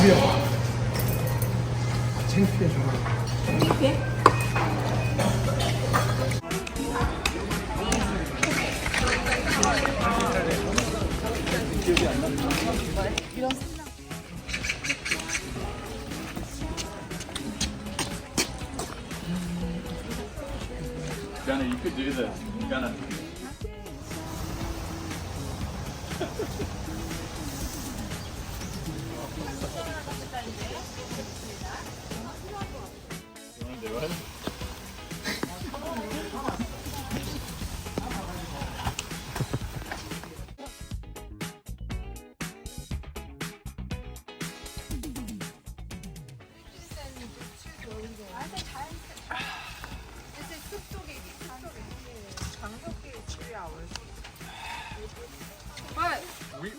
미안. 창피해 정말. 창피해? Gunnar, you could do this. Gunnar. You want to do it? We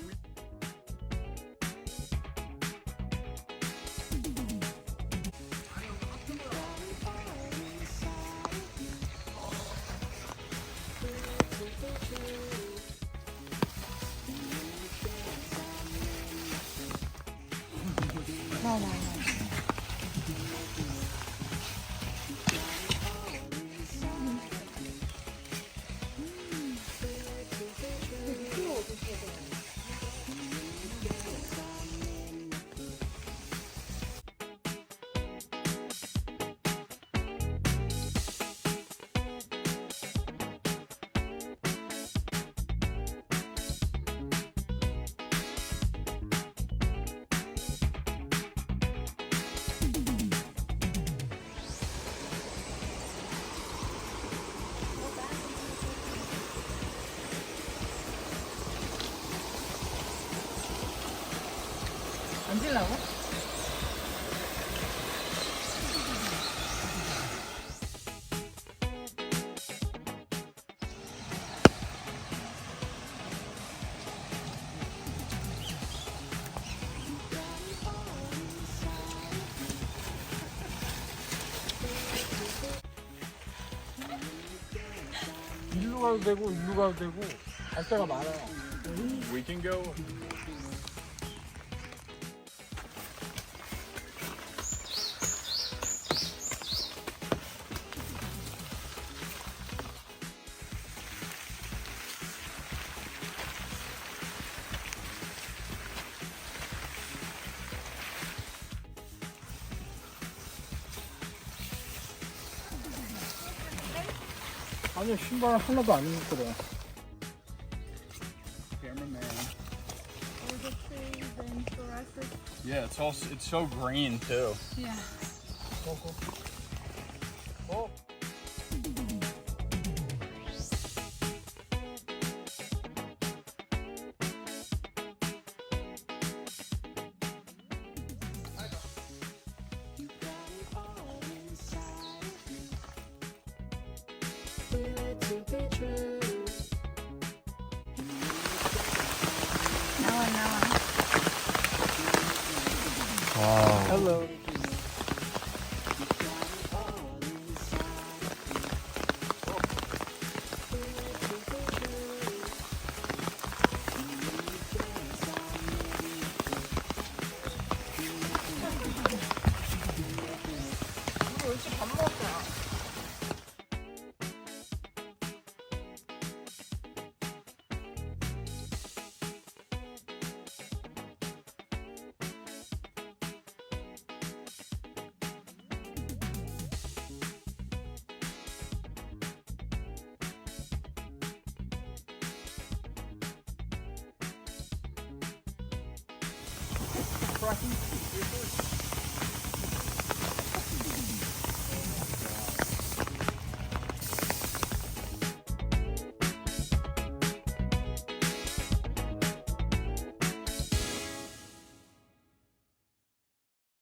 앉으려고? 일로 가도 되고 일로 가도 되고 갈 데가 많아요. we can go. 아니 신발 하나도 안 입었거든. Cameraman. Yeah, it's so green too. Yeah. 어? 나와. Hello. 우리 일찍 밥 먹었잖아. Cracking.